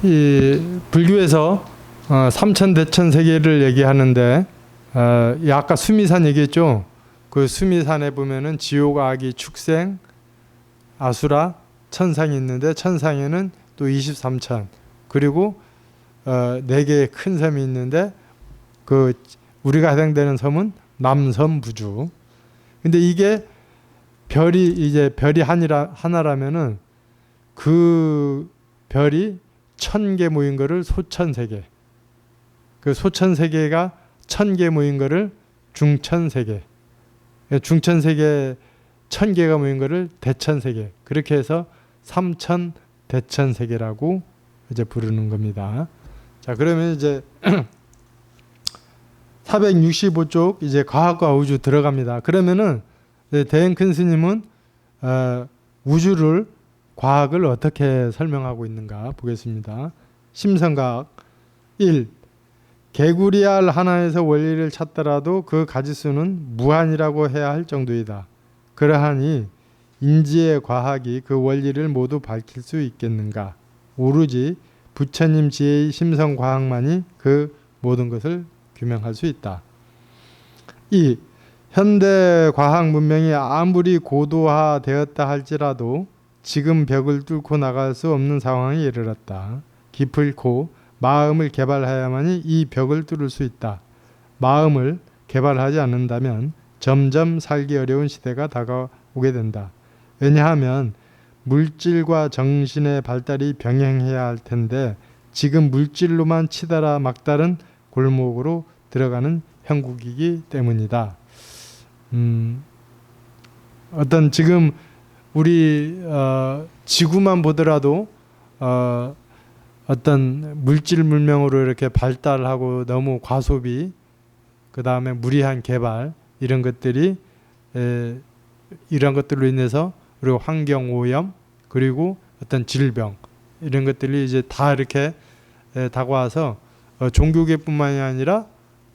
이 불교에서 삼천대천세계를 얘기하는데 아까 수미산 얘기했죠. 그 수미산에 보면은 지옥, 악이, 축생, 아수라, 천상이 있는데 천상에는 또 23천 그리고 4개의 큰 섬이 있는데 그 우리가 해당되는 섬은 남섬부주. 근데 이게 별이 하나라면은 그 별이 1000개 모인 거를 소천세계. 그 소천세계가 1000개 모인 거를 중천세계. 중천세계 1000개가 모인 거를 대천세계. 그렇게 해서 삼천대천세계라고 이제 부르는 겁니다. 자, 그러면 이제 465쪽 이제 과학과 우주 들어갑니다. 그러면은 대행 큰 스님은 우주를 과학을 어떻게 설명하고 있는가 보겠습니다. 심성과학 1. 개구리알 하나에서 원리를 찾더라도 그 가지수는 무한이라고 해야 할 정도이다. 그러하니 인지의 과학이 그 원리를 모두 밝힐 수 있겠는가? 오로지 부처님 지혜의 심성과학만이 그 모든 것을 규명할 수 있다. 2. 현대 과학 문명이 아무리 고도화되었다 할지라도 지금 벽을 뚫고 나갈 수 없는 상황에 이르렀다. 기필코 마음을 개발해야만이 이 벽을 뚫을 수 있다. 마음을 개발하지 않는다면 점점 살기 어려운 시대가 다가오게 된다. 왜냐하면 물질과 정신의 발달이 병행해야 할 텐데 지금 물질로만 치달아 막다른 골목으로 들어가는 형국이기 때문이다. 어떤 지금 우리 지구만 보더라도 어떤 물질 문명으로 이렇게 발달하고 너무 과소비, 그 다음에 무리한 개발 이런 것들이 이런 것들로 인해서 그리고 환경 오염 그리고 어떤 질병 이런 것들이 이제 다 이렇게 다가와서 종교계뿐만이 아니라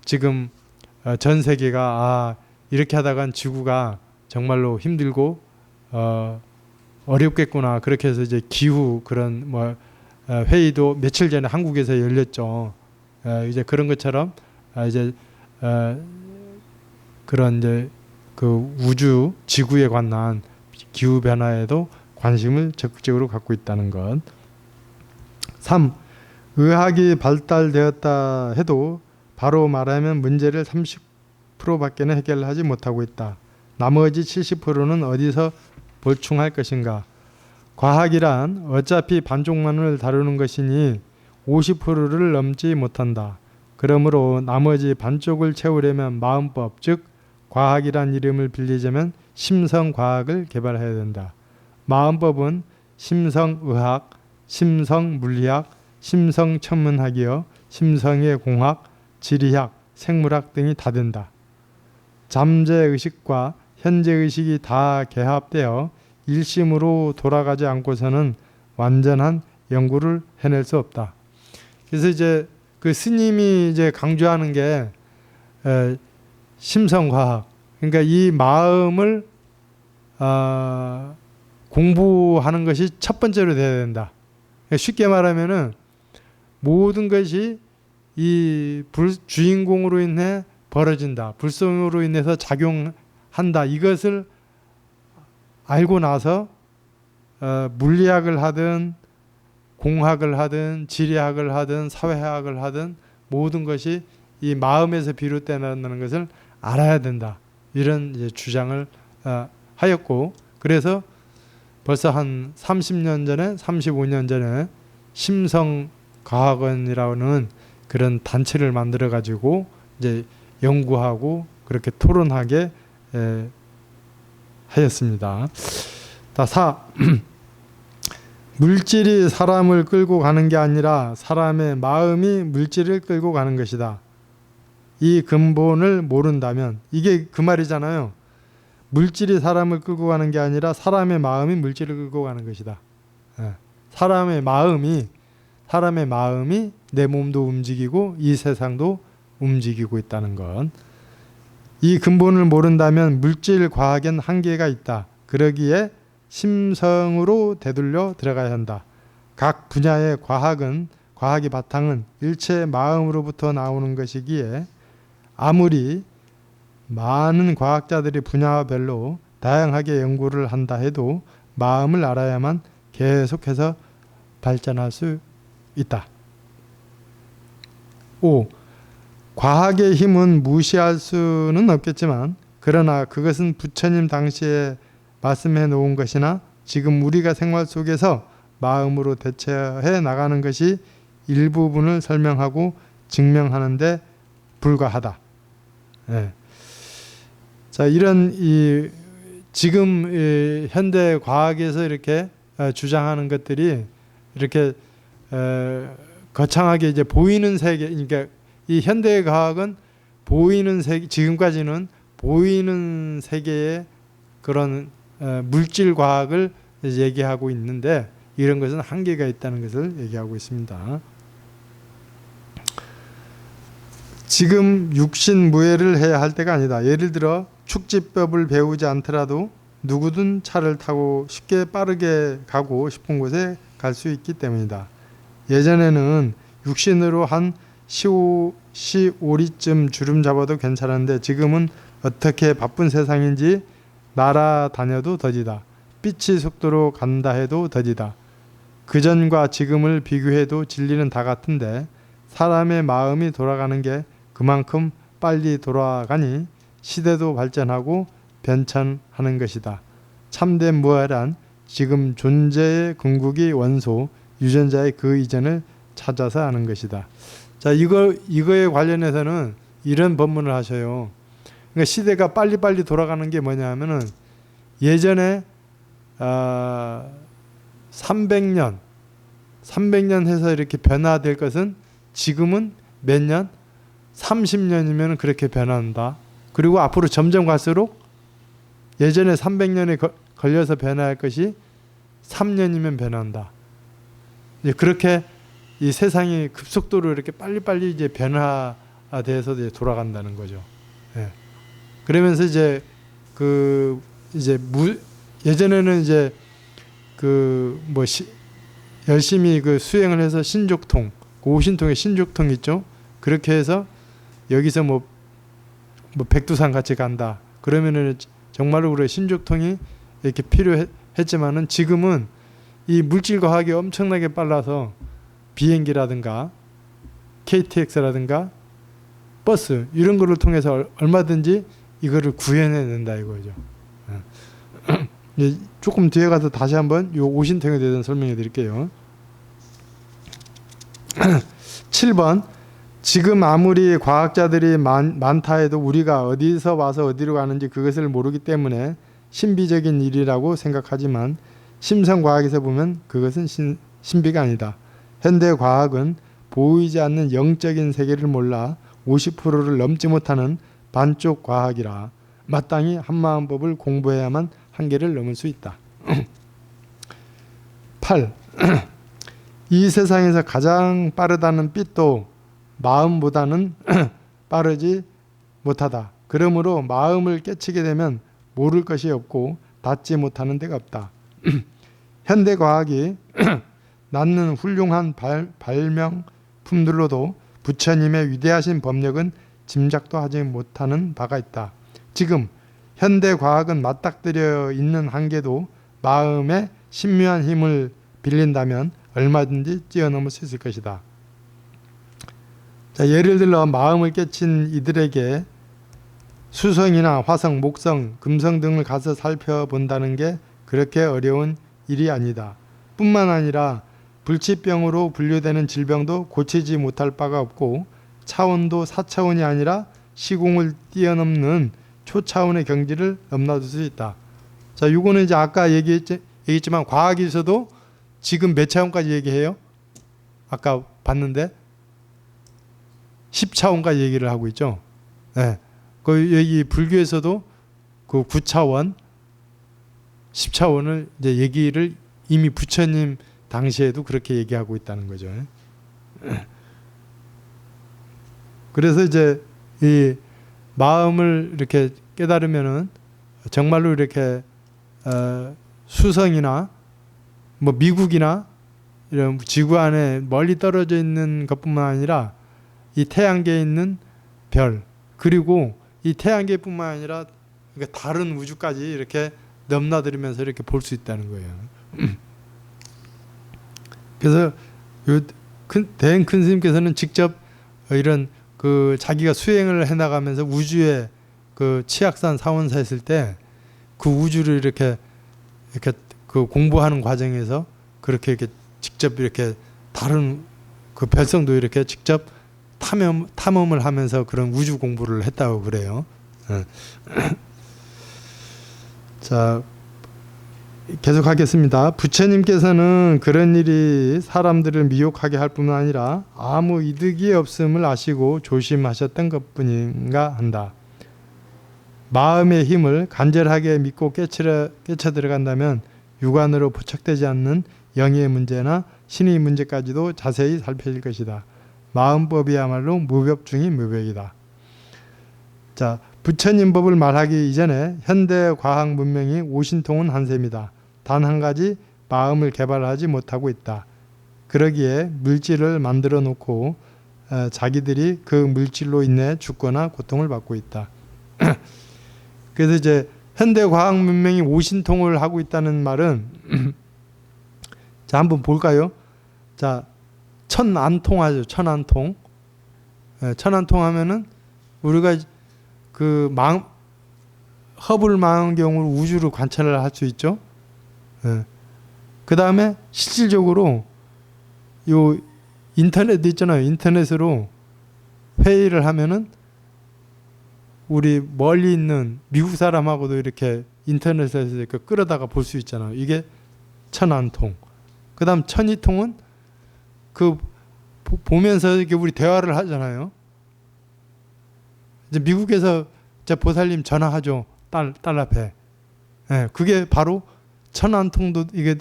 지금 전 세계가 이렇게 하다간 지구가 정말로 힘들고 어렵겠구나. 그렇게 해서 이제 기후 그런 회의도 며칠 전에 한국에서 열렸죠. 이제 그런 것처럼 이제 그런 이제 그 우주 지구에 관한 기후 변화에도 관심을 적극적으로 갖고 있다는 것. 3. 의학이 발달되었다 해도 바로 말하면 문제를 30%밖에는 해결하지 못하고 있다. 나머지 70%는 어디서 보충할 것인가? 과학이란 어차피 반쪽만을 다루는 것이니 50%를 넘지 못한다. 그러므로 나머지 반쪽을 채우려면 마음법, 즉 과학이란 이름을 빌리자면 심성과학을 개발해야 된다. 마음법은 심성의학, 심성물리학, 심성천문학이여 심성의 공학, 지리학, 생물학 등이 다 된다. 잠재의식과 현재의식이 다 개합되어 일심으로 돌아가지 않고서는 완전한 연구를 해낼 수 없다. 그래서 이제 그 스님이 이제 강조하는 게 심성과학. 그러니까 이 마음을 공부하는 것이 첫 번째로 돼야 된다. 쉽게 말하면은 모든 것이 이 주인공으로 인해 벌어진다. 불성으로 인해서 작용한다. 이것을 알고 나서 물리학을 하든 공학을 하든 지리학을 하든 사회학을 하든 모든 것이 이 마음에서 비롯된다는 것을 알아야 된다. 이런 이제 주장을 하였고, 그래서 벌써 한 30년 전에 35년 전에 심성과학원이라는 그런 단체를 만들어 가지고 이제 연구하고 그렇게 토론하게 하였습니다. 4. 물질이 사람을 끌고 가는 게 아니라 사람의 마음이 물질을 끌고 가는 것이다. 이 근본을 모른다면, 이게 그 말이잖아요. 물질이 사람을 끌고 가는 게 아니라 사람의 마음이 물질을 끌고 가는 것이다. 사람의 마음이 내 몸도 움직이고 이 세상도 움직이고 있다는 것. 이 근본을 모른다면 물질 과학엔 한계가 있다. 그러기에 심성으로 되돌려 들어가야 한다. 각 분야의 과학의 바탕은 일체 마음으로부터 나오는 것이기에 아무리 많은 과학자들이 분야별로 다양하게 연구를 한다 해도 마음을 알아야만 계속해서 발전할 수 있다. 5. 과학의 힘은 무시할 수는 없겠지만 그러나 그것은 부처님 당시에 말씀해 놓은 것이나 지금 우리가 생활 속에서 마음으로 대처해 나가는 것이 일부분을 설명하고 증명하는 데 불과하다. 예. 자, 이런 지금 현대 과학에서 이렇게 주장하는 것들이 이렇게 거창하게 이제 보이는 세계, 그러니까 이 현대 과학은 보이는 세계, 지금까지는 보이는 세계의 그런 물질 과학을 얘기하고 있는데 이런 것은 한계가 있다는 것을 얘기하고 있습니다. 지금 육신무예를 해야 할 때가 아니다. 예를 들어 축지법을 배우지 않더라도 누구든 차를 타고 쉽게 빠르게 가고 싶은 곳에 갈 수 있기 때문이다. 예전에는 육신으로 한 시오리쯤 주름 잡아도 괜찮은데 지금은 어떻게 바쁜 세상인지 날아다녀도 더디다. 빛의 속도로 간다 해도 더디다. 그전과 지금을 비교해도 진리는 다 같은데 사람의 마음이 돌아가는 게 그만큼 빨리 돌아가니 시대도 발전하고 변천하는 것이다. 참된 무아란 지금 존재의 궁극이 원소 유전자의 그 이전을 찾아서 아는 것이다. 자, 이거에 관련해서는 이런 법문을 하셔요. 그러니까 시대가 빨리빨리 돌아가는 게 뭐냐 하면은 예전에 300년 해서 이렇게 변화될 것은 지금은 몇 년? 30년이면 그렇게 변한다. 그리고 앞으로 점점 갈수록 예전에 300년에 걸려서 변화할 것이 3년이면 변한다. 이제 그렇게 이 세상이 급속도로 이렇게 빨리빨리 이제 변화돼서 이제 돌아간다는 거죠. 예. 그러면서 이제 예전에는 이제 열심히 수행을 해서 신족통, 오신통에 신족통 있죠. 그렇게 해서 여기서 백두산 같이 간다. 그러면은 정말로 그래 신족통이 이렇게 필요했지만은 지금은 이 물질 과학이 엄청나게 빨라서 비행기라든가 KTX라든가 버스 이런 거를 통해서 얼마든지 이거를 구현해낸다 이거죠. 조금 뒤에 가서 다시 한번 요 오신통에 대해서 설명해 드릴게요. 7번 지금 아무리 과학자들이 많다 해도 우리가 어디서 와서 어디로 가는지 그것을 모르기 때문에 신비적인 일이라고 생각하지만 심성과학에서 보면 그것은 신비가 아니다. 현대 과학은 보이지 않는 영적인 세계를 몰라 50%를 넘지 못하는 반쪽 과학이라 마땅히 한마음법을 공부해야만 한계를 넘을 수 있다. 8. 이 세상에서 가장 빠르다는 빛도 마음보다는 빠르지 못하다. 그러므로 마음을 깨치게 되면 모를 것이 없고 닿지 못하는 데가 없다. 현대과학이 낳는 훌륭한 발명품들로도 부처님의 위대하신 법력은 짐작도 하지 못하는 바가 있다. 지금 현대과학은 맞닥뜨려 있는 한계도 마음의 신묘한 힘을 빌린다면 얼마든지 뛰어넘을 수 있을 것이다. 자, 예를 들어 마음을 깨친 이들에게 수성이나 화성, 목성, 금성 등을 가서 살펴본다는 게 그렇게 어려운 일이 아니다. 뿐만 아니라 불치병으로 분류되는 질병도 고치지 못할 바가 없고 차원도 4차원이 아니라 시공을 뛰어넘는 초차원의 경지를 넘나들 수 있다. 자, 이거는 이제 아까 얘기했지만 과학에서도 지금 몇 차원까지 얘기해요? 아까 봤는데 10차원까지 얘기를 하고 있죠. 네. 여기 불교에서도 그 9차원, 10차원을 이제 얘기를 이미 부처님 당시에도 그렇게 얘기하고 있다는 거죠. 그래서 이제 이 마음을 이렇게 깨달으면은 정말로 이렇게 수성이나 미국이나 이런 지구 안에 멀리 떨어져 있는 것뿐만 아니라 이 태양계에 있는 별, 그리고 이 태양계뿐만 아니라 그러니까 다른 우주까지 이렇게 넘나들면서 이렇게 볼 수 있다는 거예요. 그래서 대행 큰 스님께서는 직접 이런 그 자기가 수행을 해나가면서 우주에 그 치악산 사원사 했을 때 그 우주를 이렇게 그 공부하는 과정에서 그렇게 이렇게 직접 이렇게 다른 그 별성도 이렇게 직접 탐험을 하면서 그런 우주 공부를 했다고 그래요. 자, 계속하겠습니다. 부처님께서는 그런 일이 사람들을 미혹하게 할 뿐만 아니라 아무 이득이 없음을 아시고 조심하셨던 것뿐인가 한다. 마음의 힘을 간절하게 믿고 깨쳐 들어간다면 육안으로 포착되지 않는 영의 문제나 신의 문제까지도 자세히 살펴질 것이다. 마음법이야말로 무법 중의 무법이다. 자, 부처님 법을 말하기 이전에 현대 과학 문명이 오신통은 한 셈이다. 단 한 가지 마음을 개발하지 못하고 있다. 그러기에 물질을 만들어 놓고 자기들이 그 물질로 인해 죽거나 고통을 받고 있다. 그래서 이제 현대 과학 문명이 오신통을 하고 있다는 말은 자, 한번 볼까요? 자, 천안통하죠. 천안통. 천안통 하면은 우리가 그 허블 망원경으로 우주를 관찰을 할 수 있죠. 그 다음에 실질적으로 요 인터넷 있잖아요. 인터넷으로 회의를 하면은 우리 멀리 있는 미국 사람하고도 이렇게 인터넷에서 이렇게 끌어다가 볼 수 있잖아요. 이게 천안통. 그 다음 천이통은 그 보면서 이렇게 우리 대화를 하잖아요. 이제 미국에서 이제 보살님 전화하죠. 딸 앞에. 그게 바로 천안통도 이게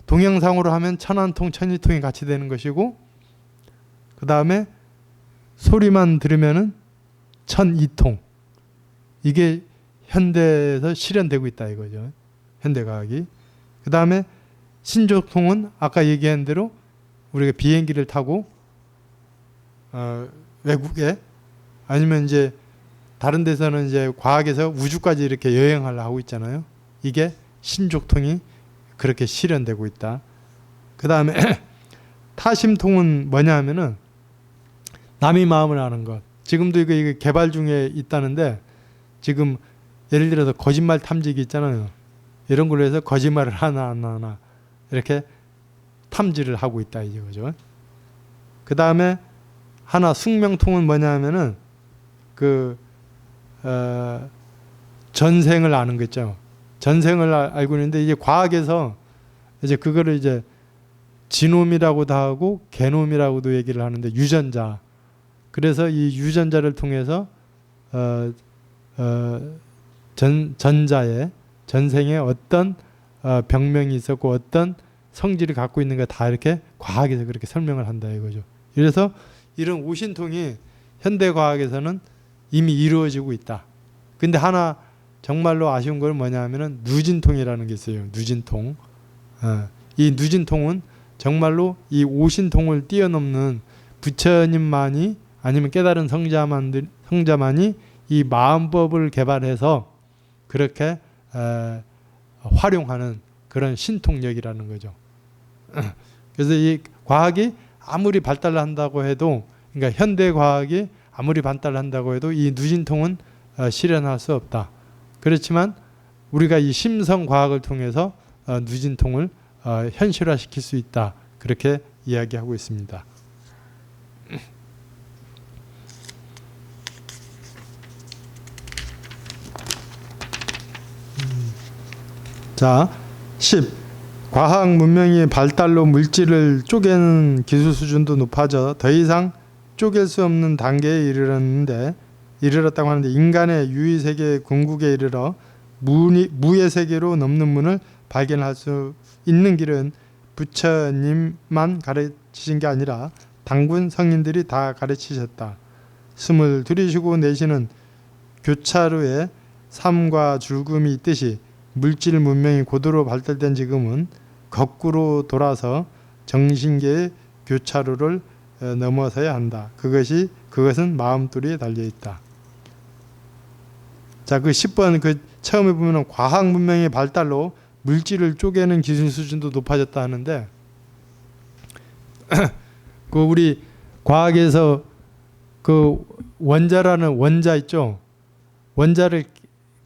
동영상으로 하면 천안통, 천이통이 같이 되는 것이고, 그 다음에 소리만 들으면은 천이통. 이게 현대에서 실현되고 있다 이거죠. 현대과학이. 그 다음에 신조통은 아까 얘기한 대로 우리가 비행기를 타고 외국에 아니면 이제 다른 데서는 이제 과학에서 우주까지 이렇게 여행을 하고 있잖아요. 이게 신족통이 그렇게 실현되고 있다. 그 다음에 타심통은 뭐냐 하면은 남의 마음을 아는 것. 지금도 이거 개발 중에 있다는데 지금 예를 들어서 거짓말 탐지기 있잖아요. 이런 걸로 해서 거짓말을 하나 이렇게 탐지를 하고 있다 이거죠. 그 다음에 하나 숙명통은 뭐냐 하면은 전생을 아는 거 있죠. 전생을 알고 있는데 이제 과학에서 이제 그거를 이제 지놈이라고도 하고 게놈이라고도 얘기를 하는데 유전자. 그래서 이 유전자를 통해서 전생에 어떤 병명이 있었고 어떤 성질을 갖고 있는 거 다 이렇게 과학에서 그렇게 설명을 한다 이거죠. 그래서 이런 오신통이 현대 과학에서는 이미 이루어지고 있다. 근데 하나 정말로 아쉬운 건 뭐냐 하면은 누진통이라는 게 있어요. 누진통. 이 누진통은 정말로 이 오신통을 뛰어넘는 부처님만이 아니면 깨달은 성자만이 이 마음법을 개발해서 그렇게 활용하는 그런 신통력이라는 거죠. 그래서 이 과학이 아무리 발달을 한다고 해도, 그러니까 현대 과학이 아무리 발달을 한다고 해도 이 누진통은 실현할 수 없다. 그렇지만 우리가 이 심성 과학을 통해서 누진통을 현실화시킬 수 있다. 그렇게 이야기하고 있습니다. 자, 10. 과학 문명이 발달로 물질을 쪼개는 기술 수준도 높아져 더 이상 쪼갤 수 없는 단계에 이르렀다고 하는데, 인간의 유의 세계 궁극에 이르러 무의 세계로 넘는 문을 발견할 수 있는 길은 부처님만 가르치신 게 아니라 당군 성인들이 다 가르치셨다. 숨을 들이쉬고 내쉬는 교차로에 삶과 죽음이 있듯이 물질 문명이 고도로 발달된 지금은 거꾸로 돌아서 정신계의 교차로를 넘어서야 한다. 그것은 마음돌이에 달려 있다. 자, 그 10번 그 처음에 보면은 과학 문명의 발달로 물질을 쪼개는 기술 수준도 높아졌다 하는데 그 우리 과학에서 그 원자라는 원자 있죠. 원자를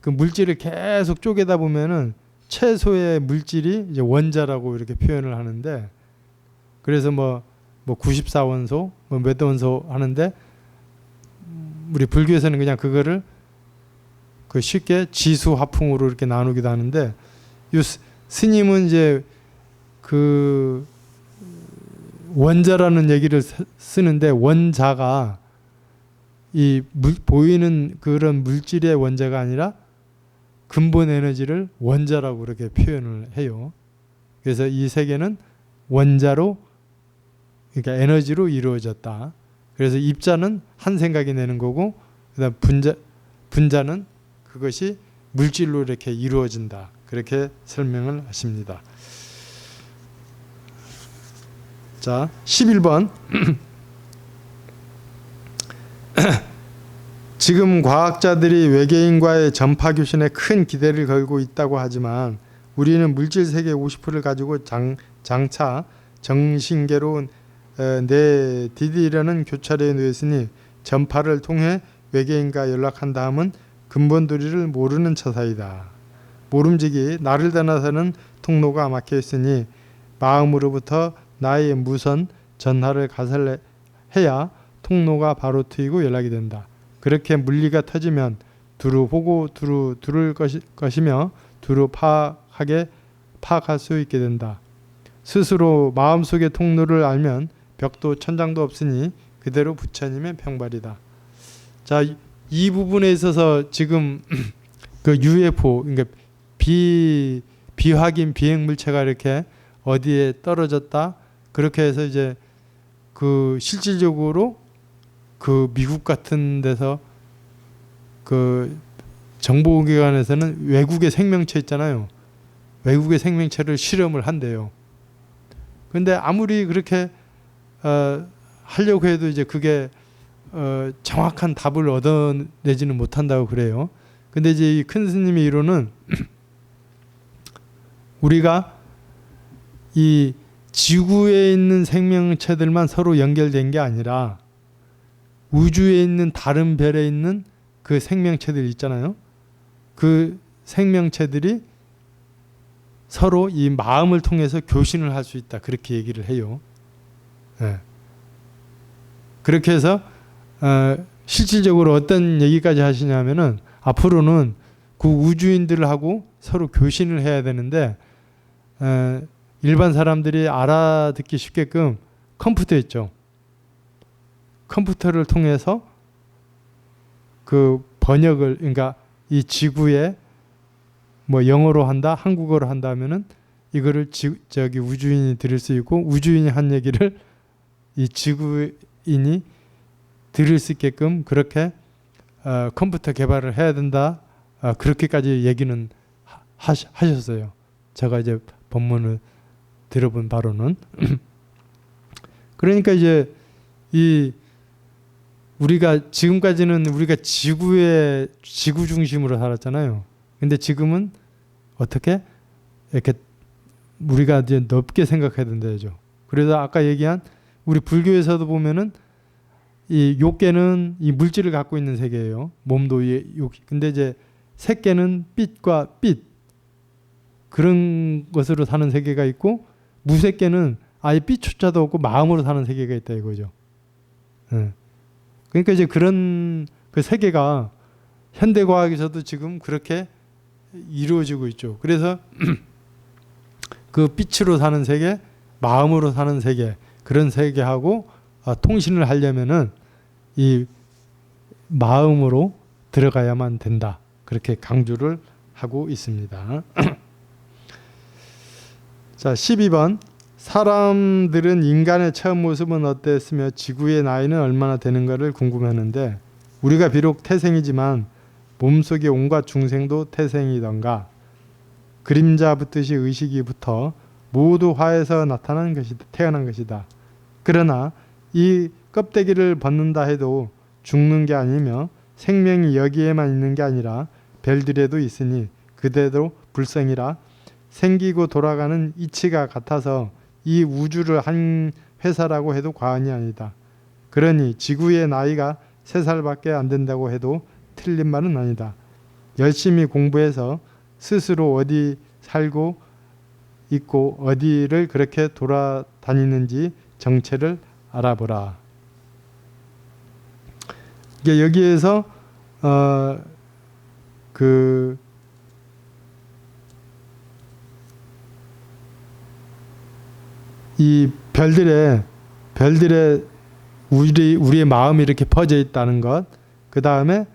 그 물질을 계속 쪼개다 보면은 최소의 물질이 이제 원자라고 이렇게 표현을 하는데 그래서 뭐 94원소, 뭐 몇 원소 하는데 우리 불교에서는 그냥 그거를 그 쉽게 지수 화풍으로 이렇게 나누기도 하는데 이 스님은 이제 그 원자라는 얘기를 쓰는데 원자가 이 보이는 그런 물질의 원자가 아니라 근본 에너지를 원자라고 그렇게 표현을 해요. 그래서 이 세계는 원자로 그러니까 에너지로 이루어졌다. 그래서 입자는 한 생각이 내는 거고 그다음 분자는 그것이 물질로 이렇게 이루어진다. 그렇게 설명을 하십니다. 자, 11번. 지금 과학자들이 외계인과의 전파 교신에 큰 기대를 걸고 있다고 하지만 우리는 물질 세계 50%를 가지고 장차 정신계로 내디디려는 교차로에 놓였으니 전파를 통해 외계인과 연락한 다음은 근본도리를 모르는 처사이다. 모름지기 나를 떠나서는 통로가 막혀 있으니 마음으로부터 나의 무선 전하를 가설해야 통로가 바로 트이고 연락이 된다. 그렇게 물리가 터지면 두루 보고 두루 들을 것이며 두루 파악할 수 있게 된다. 스스로 마음속의 통로를 알면 벽도 천장도 없으니 그대로 부처님의 평발이다. 자, 이 부분에 있어서 지금 그 UFO, 그러니까 비확인 비행 물체가 이렇게 어디에 떨어졌다. 그렇게 해서 이제 그 실질적으로 그 미국 같은 데서 그 정보기관에서는 외국의 생명체 있잖아요. 외국의 생명체를 실험을 한대요. 근데 아무리 그렇게 하려고 해도 이제 그게 정확한 답을 얻어내지는 못한다고 그래요. 근데 이제 이 큰 스님의 이론은 우리가 이 지구에 있는 생명체들만 서로 연결된 게 아니라 우주에 있는 다른 별에 있는 그 생명체들 있잖아요. 그 생명체들이 서로 이 마음을 통해서 교신을 할 수 있다. 그렇게 얘기를 해요. 네. 그렇게 해서 실질적으로 어떤 얘기까지 하시냐면은 앞으로는 그 우주인들하고 서로 교신을 해야 되는데 일반 사람들이 알아듣기 쉽게끔 컴퓨터 있죠. 컴퓨터를 통해서 그 번역을 그러니까 이 지구에 뭐 영어로 한다, 한국어로 한다 하면은 이거를 저기 우주인이 들을 수 있고 우주인이 한 얘기를 이 지구인이 들을 수 있게끔 그렇게 컴퓨터 개발을 해야 된다. 그렇게까지 얘기는 하셨어요. 제가 이제 본문을 들어본 바로는 그러니까 이제 이 우리가 지금까지는 우리가 지구 중심으로 살았잖아요. 근데 지금은 어떻게 이렇게 우리가 이제 넓게 생각해야 된다죠. 그래서 아까 얘기한 우리 불교에서도 보면은 이 욕계는 이 물질을 갖고 있는 세계예요. 몸도 근데 이제 색계는 빛과 빛 그런 것으로 사는 세계가 있고 무색계는 아예 빛조차도 없고 마음으로 사는 세계가 있다 이거죠. 그러니까 이제 그런 그 세계가 현대 과학에서도 지금 그렇게 이루어지고 있죠. 그래서 그 빛으로 사는 세계, 마음으로 사는 세계 그런 세계하고 통신을 하려면은 이 마음으로 들어가야만 된다. 그렇게 강조를 하고 있습니다. 자, 12번. 사람들은 인간의 처음 모습은 어땠으며 지구의 나이는 얼마나 되는가를 궁금해하는데 우리가 비록 태생이지만 몸속에 온갖 중생도 태생이던가 그림자 붙듯이 의식이 붙어 모두 화에서 나타난 것이다. 태어난 것이다. 그러나 이 껍데기를 벗는다 해도 죽는 게 아니며 생명이 여기에만 있는 게 아니라 별들에도 있으니 그대로 불성이라 생기고 돌아가는 이치가 같아서 이 우주를 한 회사라고 해도 과언이 아니다. 그러니 지구의 나이가 3살밖에 안 된다고 해도 틀린 말은 아니다. 열심히 공부해서 스스로 어디 살고 있고 어디를 그렇게 돌아다니는지 정체를 알아보라. 이게 여기에서 이 별들의 우리의 마음이 이렇게 퍼져 있다는 것, 그 다음에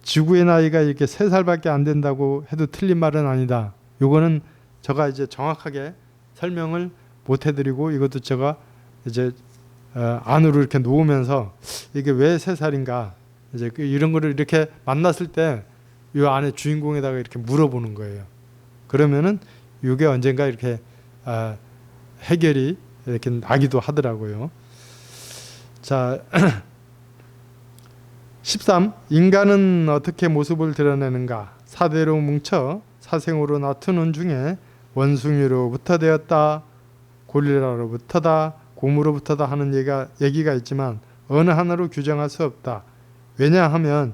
지구의 나이가 이렇게 3살밖에 안 된다고 해도 틀린 말은 아니다. 요거는 제가 이제 정확하게 설명을 못 해드리고 이것도 제가 이제 안으로 이렇게 놓으면서 이게 왜 3살인가 이제 이런 거를 이렇게 만났을 때 이 안에 주인공에다가 이렇게 물어보는 거예요. 그러면은 이게 언젠가 이렇게 해결이 이렇게 나기도 하더라고요. 자, 13. 인간은 어떻게 모습을 드러내는가? 사대로 뭉쳐 사생으로 나투는 중에 원숭이로부터 되었다, 고릴라로부터다, 곰으로부터다 하는 얘기가 있지만 어느 하나로 규정할 수 없다. 왜냐하면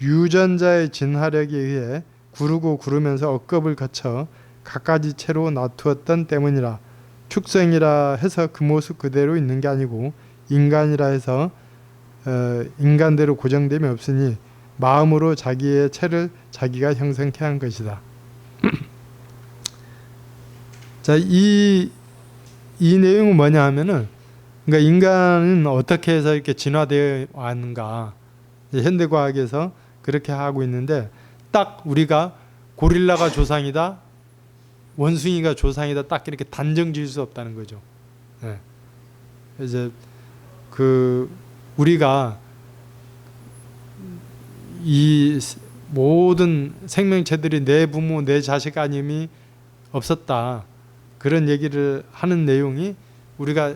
유전자의 진화력에 의해 구르고 구르면서 억겁을 거쳐 갖가지 채로 나투었던 때문이라. 축생이라 해서 그 모습 그대로 있는 게 아니고 인간이라 해서 인간대로 고정됨이 없으니 마음으로 자기의 체를 자기가 형성케 한 것이다. 자, 이 내용은 뭐냐 하면은, 그러니까 인간은 어떻게 해서 이렇게 진화되어 왔는가, 현대과학에서 그렇게 하고 있는데, 딱 우리가 고릴라가 조상이다, 원숭이가 조상이다, 딱 이렇게 단정 지을 수 없다는 거죠. 네. 이제 우리가 이 모든 생명체들이 내 부모, 내 자식 아님이 없었다, 그런 얘기를 하는 내용이 우리가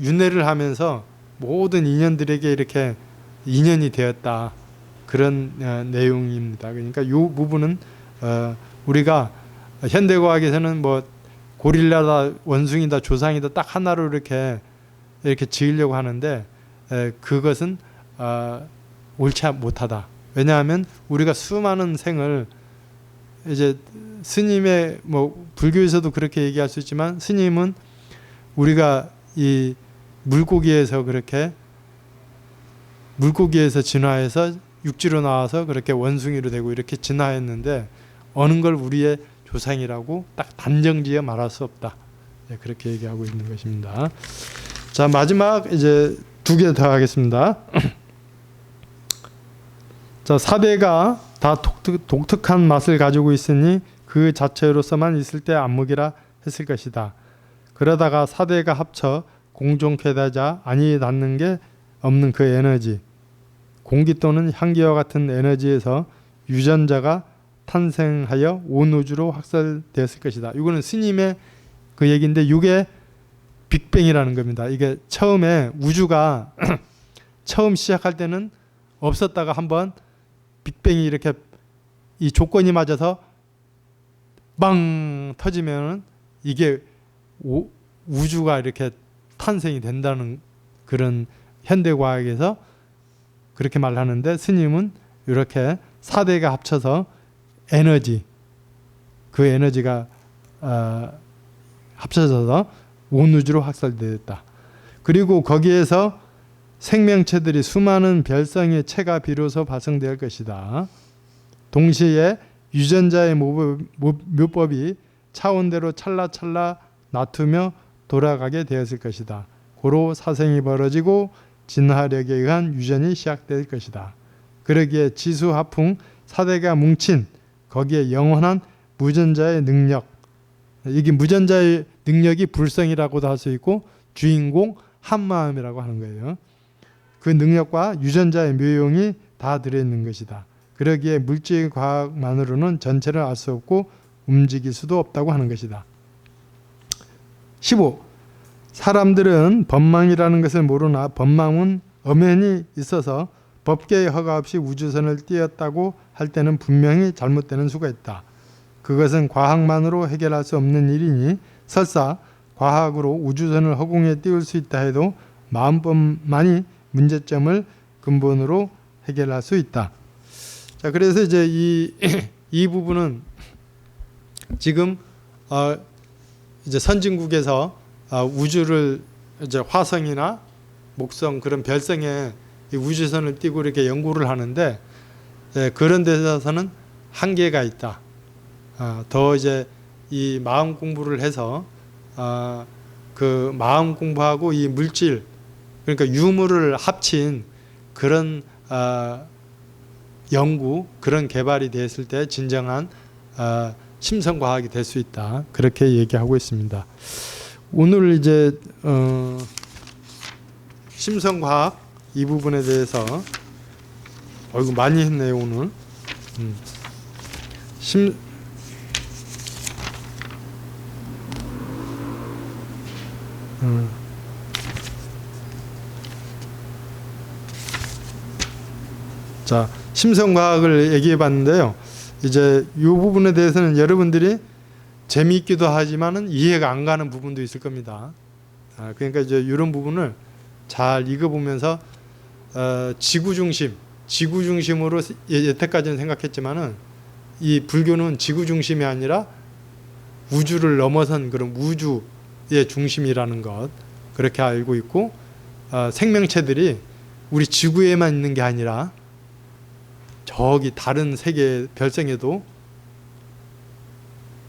윤회를 하면서 모든 인연들에게 이렇게 인연이 되었다, 그런 내용입니다. 그러니까 이 부분은 우리가 현대과학에서는 뭐 고릴라다, 원숭이다, 조상이다 딱 하나로 이렇게 지으려고 하는데 그것은 옳지 못하다. 왜냐하면 우리가 수많은 생을, 이제 스님의 뭐 불교에서도 그렇게 얘기할 수 있지만, 스님은 우리가 이 물고기에서 진화해서 육지로 나와서 그렇게 원숭이로 되고 이렇게 진화했는데 어느 걸 우리의 조상이라고 딱 단정지어 말할 수 없다. 그렇게 얘기하고 있는 것입니다. 자, 마지막 이제 2개 더 하겠습니다. 자, 4대가 다 독특한 맛을 가지고 있으니 그 자체로서만 있을 때 안목이라 했을 것이다. 그러다가 4대가 합쳐 공존케 되자 아니 닿는 게 없는 그 에너지, 공기 또는 향기와 같은 에너지에서 유전자가 탄생하여 온 우주로 확산되었을 것이다. 이거는 스님의 그 얘기인데, 이게 빅뱅이라는 겁니다. 이게 처음에 우주가 처음 시작할 때는 없었다가 한번 빅뱅이 이렇게 이 조건이 맞아서 빵 터지면은 이게 우주가 이렇게 탄생이 된다는 그런 현대과학에서 그렇게 말하는데, 스님은 이렇게 4대가 합쳐서 에너지, 그 에너지가 합쳐져서 온 우주로 확산되었다. 그리고 거기에서 생명체들이 수많은 별성의 체가 비로소 발생될 것이다. 동시에 유전자의 묘법이 차원대로 찰나찰나 나투며 돌아가게 되었을 것이다. 고로 사생이 벌어지고 진화력에 의한 유전이 시작될 것이다. 그러기에 지수화풍 4대가 뭉친 거기에 영원한 무전자의 능력, 이게 무전자의 능력이 불성이라고도 할 수 있고 주인공 한마음이라고 하는 거예요. 그 능력과 유전자의 묘용이 다 들어있는 것이다. 그러기에 물질 과학만으로는 전체를 알 수 없고 움직일 수도 없다고 하는 것이다. 15. 사람들은 법망이라는 것을 모르나 법망은 엄연히 있어서 법계의 허가 없이 우주선을 띄웠다고 할 때는 분명히 잘못되는 수가 있다. 그것은 과학만으로 해결할 수 없는 일이니 설사 과학으로 우주선을 허공에 띄울 수 있다 해도 마음법만이 문제점을 근본으로 해결할 수 있다. 자, 그래서 이제 이 부분은 지금 이제 선진국에서 우주를 이제 화성이나 목성 그런 별성에 이 우주선을 띄고 이렇게 연구를 하는데 그런 데서는 한계가 있다. 더 이제 이 마음 공부를 해서 그 마음 공부하고 이 물질 그러니까 유물을 합친 그런 연구 그런 개발이 됐을 때 진정한 심성과학이 될 수 있다. 그렇게 얘기하고 있습니다. 오늘 이제 심성과학 이 부분에 대해서 이거 많이 했네요 오늘. 자, 심성과학을 얘기해 봤는데요. 이제 이 부분에 대해서는 여러분들이 재미있기도 하지만은 이해가 안 가는 부분도 있을 겁니다. 그러니까 이제 이런 부분을 잘 읽어보면서 지구 중심으로 여태까지는 생각했지만은 이 불교는 지구 중심이 아니라 우주를 넘어선 그런 우주의 중심이라는 것 그렇게 알고 있고 생명체들이 우리 지구에만 있는 게 아니라 저기 다른 세계 별성에도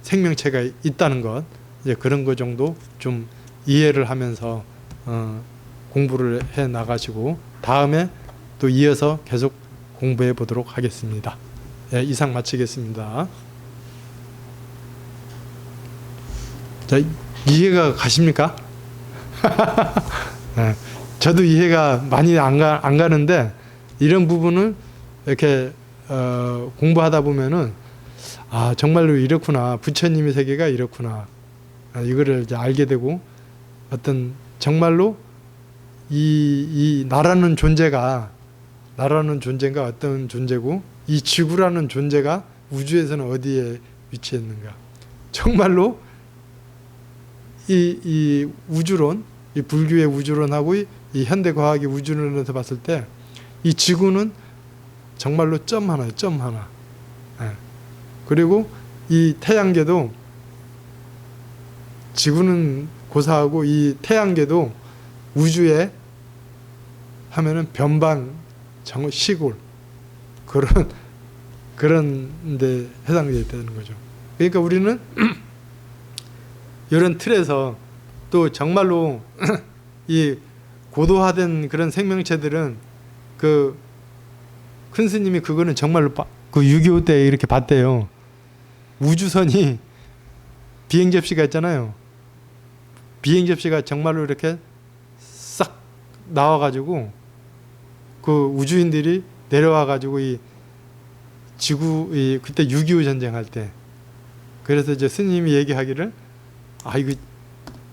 생명체가 있다는 것 이제 그런 거 정도 좀 이해를 하면서 공부를 해 나가시고 다음에 또 이어서 계속 공부해 보도록 하겠습니다. 예, 이상 마치겠습니다. 자, 이해가 가십니까? 네, 저도 이해가 많이 안 가는데 이런 부분을 이렇게 공부하다 보면은 정말로 이렇구나 부처님의 세계가 이렇구나 이거를 이제 알게 되고 어떤 정말로 이 나라는 존재가 어떤 존재고 이 지구라는 존재가 우주에서는 어디에 위치해 있는가 정말로 이 우주론 이 불교의 우주론하고 이 현대과학의 우주론에서 봤을 때 이 지구는 정말로 점 하나예요. 점 하나. 네. 그리고 이 태양계도 지구는 고사하고 이 태양계도 우주에 하면은 변방 시골 그런 데 해당되어 있다는 거죠. 그러니까 우리는 이런 틀에서 또 정말로 이 고도화된 그런 생명체들은 그 큰 스님이 그거는 정말로 그 6.25 때 이렇게 봤대요. 우주선이 비행 접시가 있잖아요. 비행 접시가 정말로 이렇게 싹 나와가지고 그 우주인들이 내려와가지고 이 지구 그때 6.25 전쟁할 때 그래서 이제 스님이 얘기하기를 이거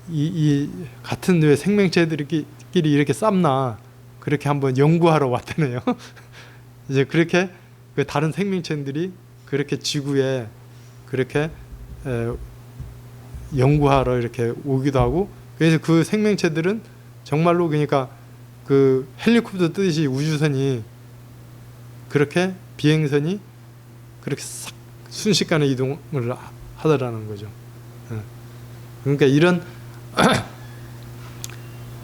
이 같은 왜 생명체들끼리 이렇게 쌌나 그렇게 한번 연구하러 왔다네요. 이제 그렇게 그 다른 생명체들이 그렇게 지구에 그렇게 연구하러 이렇게 오기도 하고 그래서 그 생명체들은 정말로 그러니까 그 헬리콥터 뜨듯이 우주선이 그렇게 비행선이 그렇게 싹 순식간에 이동을 하더라는 거죠. 그러니까 이런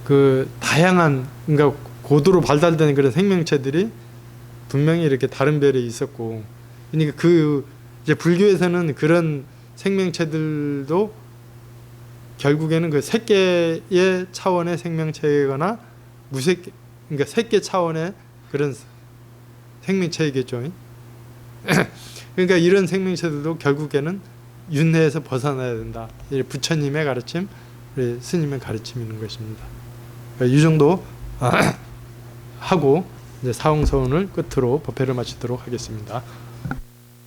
그 다양한 그러니까 고도로 발달된 그런 생명체들이 분명히 이렇게 다른 별에 있었고 그러니까 그 이제 불교에서는 그런 생명체들도 결국에는 그 색계의 차원의 생명체거나 무색 그러니까 색계 차원의 그런 생명체이겠죠. 그러니까 이런 생명체들도 결국에는 윤회에서 벗어나야 된다. 부처님의 가르침, 우리 스님의 가르침이 있는 것입니다. 그러니까 이 정도 하고 이제 사홍서운을 끝으로 법회를 마치도록 하겠습니다.